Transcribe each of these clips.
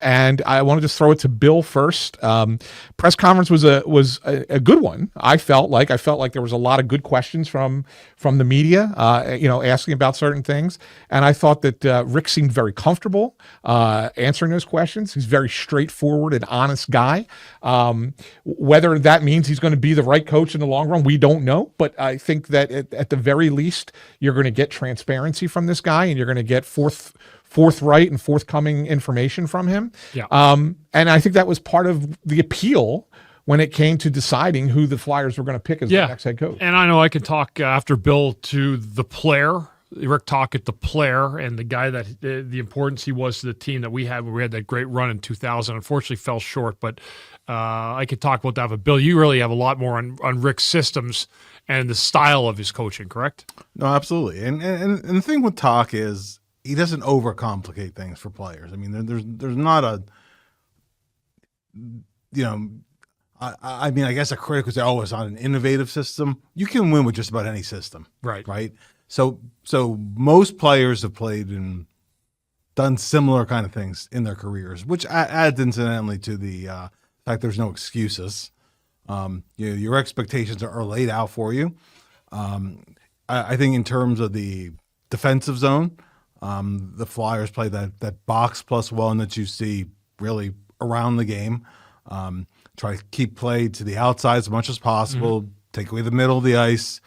and I want to just throw it to Bill first. Press conference was a good one. I felt like there was a lot of good questions from the media, asking about certain things, and I thought that Rick seemed very comfortable answering those questions. He's a very straightforward and honest guy. Whether that means he's going to be the right coach in the long run, we don't know. But I think that at the very least, you're going to get transparency from this guy, and you're going to get forthright and forthcoming information from him. Yeah. And I think that was part of the appeal when it came to deciding who the Flyers were going to pick as the next head coach. And I know I can talk after Bill to the player, Rick Tocchet, the player, and the guy that the importance he was to the team that we had when we had that great run in 2000. Unfortunately, fell short, but I could talk about that. But Bill, you really have a lot more on Rick's systems and the style of his coaching, correct? No, absolutely. And the thing with Toc is he doesn't overcomplicate things for players. I mean, there's not a, I mean, I guess a critic would say, oh, it's not an innovative system. You can win with just about any system. Right. So most players have played and done similar kind of things in their careers, which adds incidentally to the fact there's no excuses. Your expectations are laid out for you. I think in terms of the defensive zone, the Flyers play that box plus one that you see really around the game. Try to keep play to the outside as much as possible. Take away the middle of the ice.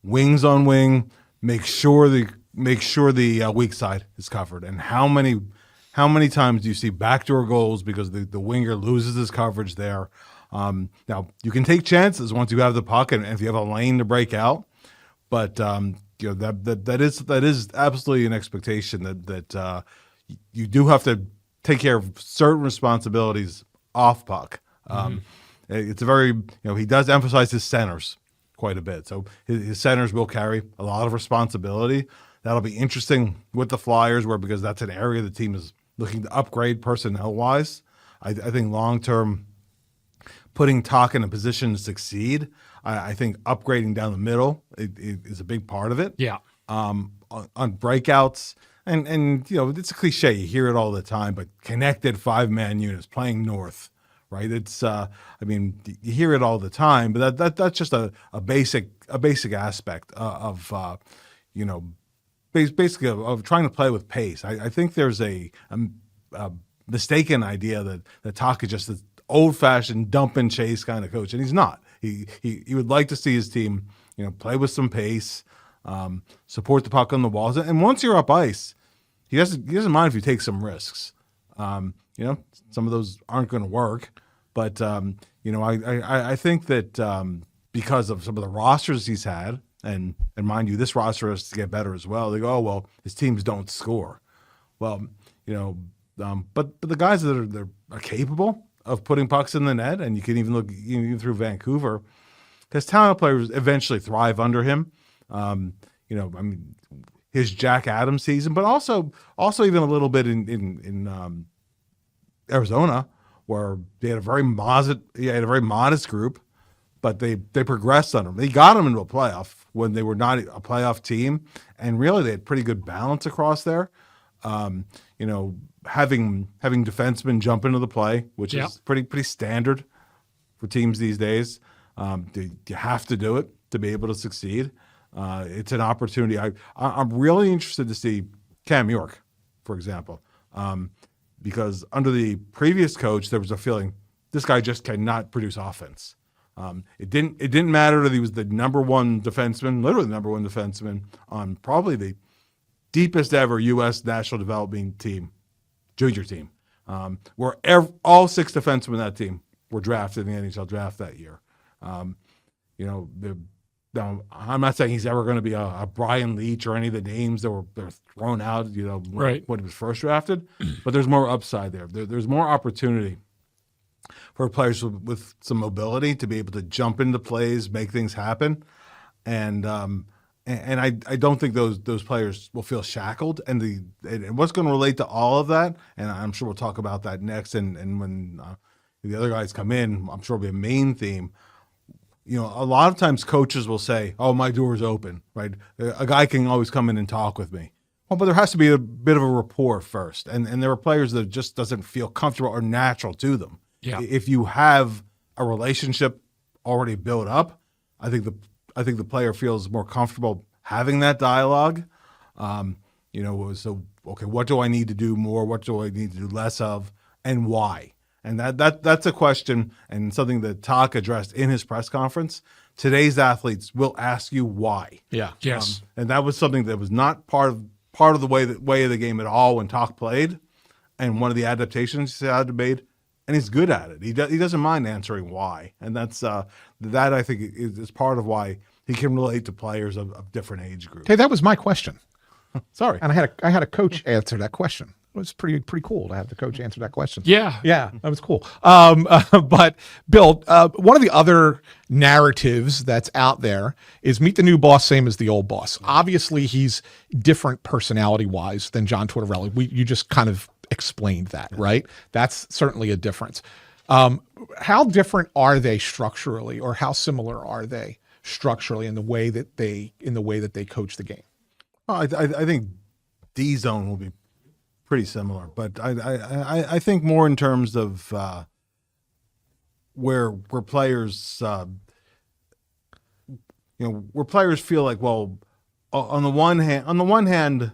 Wings on wing. Make sure the weak side is covered. And how many times do you see backdoor goals because the winger loses his coverage there? Now you can take chances once you have the puck and if you have a lane to break out, but that is absolutely an expectation that you do have to take care of certain responsibilities off puck. It's a very he does emphasize his centers quite a bit, so his centers will carry a lot of responsibility. That'll be interesting with the Flyers, because that's an area the team is looking to upgrade personnel wise. I think long term, putting Toc in a position to succeed, I think upgrading down the middle is a big part of it. Yeah. On breakouts, and it's a cliche, you hear it all the time, but connected 5-man units playing north, right? It's you hear it all the time, but that's just a basic aspect of basically of trying to play with pace. I think there's a mistaken idea that Toc is just this old-fashioned dump and chase kind of coach, and he's not. He would like to see his team, play with some pace, support the puck on the walls, and once you're up ice, he doesn't mind if you take some risks. Some of those aren't going to work, but I think that because of some of the rosters he's had, and mind you, this roster has to get better as well. They go, oh well, his teams don't score. Well, but the guys that are capable of putting pucks in the net, and you can even look even through Vancouver, because talented players eventually thrive under him. His Jack Adams season, but also even a little bit in Arizona, where they had a very modest group, but they progressed on him. They got him into a playoff when they were not a playoff team, and really they had pretty good balance across there. Having defensemen jump into the play, which is pretty standard for teams these days. You have to do it to be able to succeed. It's an opportunity. I'm really interested to see Cam York, for example, because under the previous coach there was a feeling this guy just cannot produce offense. It didn't matter that he was the number one defenseman, literally the number one defenseman on probably the deepest ever U.S. national development team, junior team, where all 6 defensemen in that team were drafted in the NHL draft that year. Now, I'm not saying he's ever going to be a Brian Leach or any of the names that were thrown out, when he was first drafted, but there's more upside there. There's more opportunity for players with some mobility to be able to jump into plays, make things happen, and I don't think those players will feel shackled. And what's going to relate to all of that, and I'm sure we'll talk about that next. And when the other guys come in, I'm sure it'll be a main theme. A lot of times coaches will say, "Oh, my door is open," right? A guy can always come in and talk with me. Well, but there has to be a bit of a rapport first, and there are players that just doesn't feel comfortable or natural to them. Yeah. If you have a relationship already built up, I think the player feels more comfortable having that dialogue. So okay, what do I need to do more? What do I need to do less of, and why? And that's a question and something that Tocchet addressed in his press conference. Today's athletes will ask you why. Yeah. Yes. And that was something that was not part of the way of the game at all when Tocchet played, and one of the adaptations he had made, and he's good at it. He doesn't mind answering why, and that's that I think is part of why he can relate to players of different age groups. Hey, that was my question. Sorry, And I had a coach answer that question. It was pretty cool to have the coach answer that question. Yeah. Yeah, that was cool. But Bill, one of the other narratives that's out there is meet the new boss, same as the old boss. Obviously, he's different personality-wise than John Tortorella. You just kind of explained that, right? That's certainly a difference. How different are they structurally, or how similar are they structurally in the way that they coach the game? well, I think D zone will be pretty similar, but I think more in terms of where players where players feel like, well, on the one hand,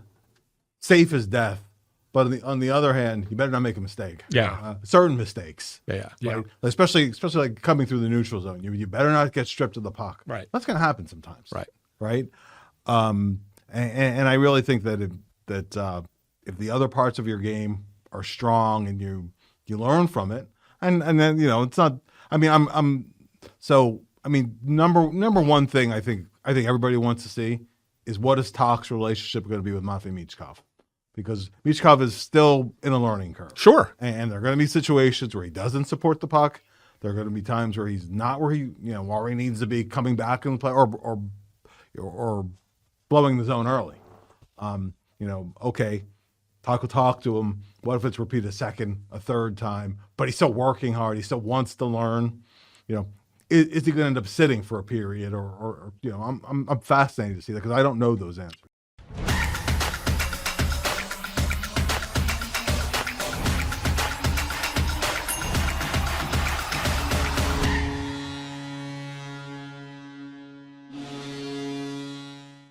safe as death, but on the other hand, you better not make a mistake. Yeah. Certain mistakes. Yeah. Right? Especially like coming through the neutral zone. You better not get stripped of the puck. Right. That's going to happen sometimes. Right. Right. And I really think that if the other parts of your game are strong and you learn from it, and then it's not. I mean, number one thing I think everybody wants to see is what is Tocchet's relationship going to be with Matvei Michkov, because Michkov is still in a learning curve. Sure. And there are going to be situations where he doesn't support the puck. There are going to be times where he's not where he needs to be, coming back and play or blowing the zone early. Okay, Tocchet will talk to him. What if it's repeated a second, a third time, but he's still working hard. He still wants to learn. Is he going to end up sitting for a period or I'm fascinated to see that, because I don't know those answers.